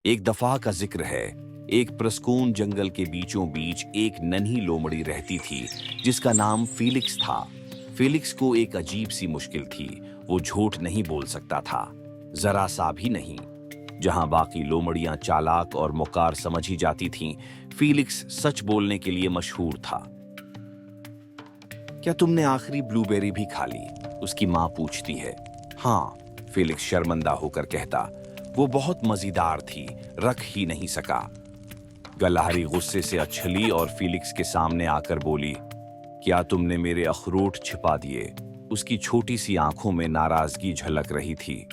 एक दफा का जिक्र है। एक प्रस्कून जंगल के बीचों बीच एक नन्ही लोमड़ी रहती थी जिसका नाम फीलिक्स था। फीलिक्स को एक अजीब सी मुश्किल थी। वो झूठ नहीं बोल सकता था, जरा सा भी नहीं। जहां बाकी लोमड़ियां चालाक और मुकार समझी जाती थीं, फीलिक्स सच बोलने के लिए मशहूर था। क्या तुमने आखिरी ब्लूबेरी भी खा ली? उसकी माँ पूछती है। हाँ, फीलिक्स शर्मिंदा होकर कहता। वो बहुत मजेदार थी, रख ही नहीं सका। गलहरी गुस्से से अच्छली और फीलिक्स के सामने आकर बोली, क्या तुमने मेरे अखरोट छिपा दिए? उसकी छोटी सी आंखों में नाराजगी झलक रही थी।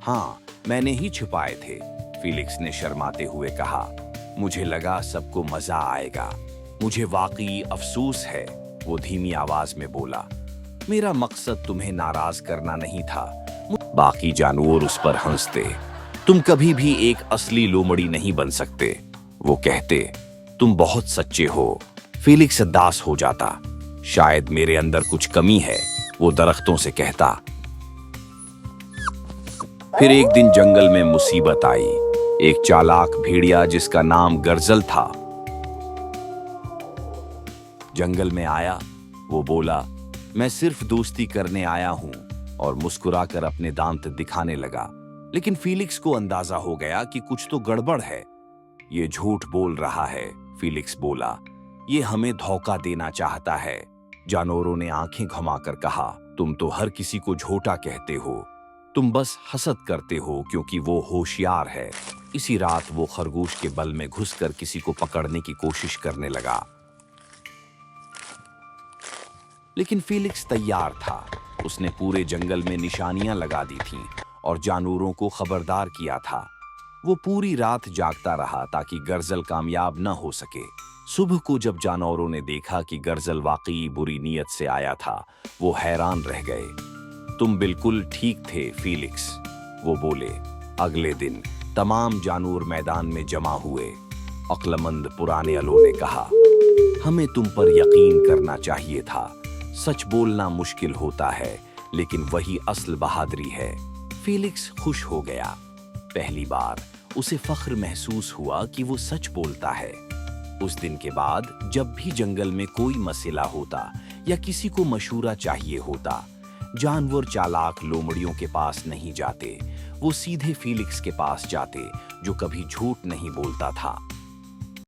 हाँ, मैंने ही छिपाए थे, फीलिक्स ने शर्माते हुए कहा। मुझे लगा सबको मजा आएगा। मुझे वाकई अफसोस है, वो धीमी आवाज में बोला। मेरा मकसद तुम्हें नाराज करना नहीं था। बाकी जानवर उस पर हंसते। तुम कभी भी एक असली लोमड़ी नहीं बन सकते, वो कहते। तुम बहुत सच्चे हो। फीलिक्स उदास हो जाता। शायद मेरे अंदर कुछ कमी है, वो दरख्तों से कहता। फिर एक दिन जंगल में मुसीबत आई। एक चालाक भेड़िया जिसका नाम गर्जल था जंगल में आया। वो बोला, मैं सिर्फ दोस्ती करने आया हूं, और मुस्कुराकर अपने दांत दिखाने लगा। लेकिन फीलिक्स को अंदाजा हो गया कि कुछ तो गड़बड़ है। ये झूठ बोल रहा है, फीलिक्स बोला। ये हमें धोखा देना चाहता है। जानवरों ने आंखें घुमाकर कहा, तुम तो हर किसी को झूठा कहते हो। तुम बस हसद करते हो क्योंकि वो होशियार है। इसी रात वो खरगोश के बल में घुसकर किसी को पकड़ने की कोशिश करने लगा। लेकिन फीलिक्स तैयार था। उसने पूरे जंगल में निशानियां लगा दी थीं और जानवरों को खबरदार किया था। वो पूरी रात जागता रहा ताकि गर्जल कामयाब न हो सके। सुबह को जब जानवरों ने देखा कि गर्जल वाकई बुरी नीयत से आया था, वो हैरान रह गए। तुम बिल्कुल ठीक थे, फीलिक्स, वो बोले। अगले दिन तमाम जानवर मैदान में जमा हुए। अक्लमंद पुराने अलों ने कहा, हमें तुम पर यकीन करना चाहिए था। सच बोलना मुश्किल होता है, लेकिन वही असल बहादुरी है। फीलिक्स खुश हो गया। पहली बार उसे फख्र महसूस हुआ कि वो सच बोलता है। उस दिन के बाद जब भी जंगल में कोई मसला होता या किसी को मशूरा चाहिए होता, जानवर चालाक लोमड़ियों के पास नहीं जाते। वो सीधे फीलिक्स के पास जाते, जो कभी झूठ नहीं बोलता था।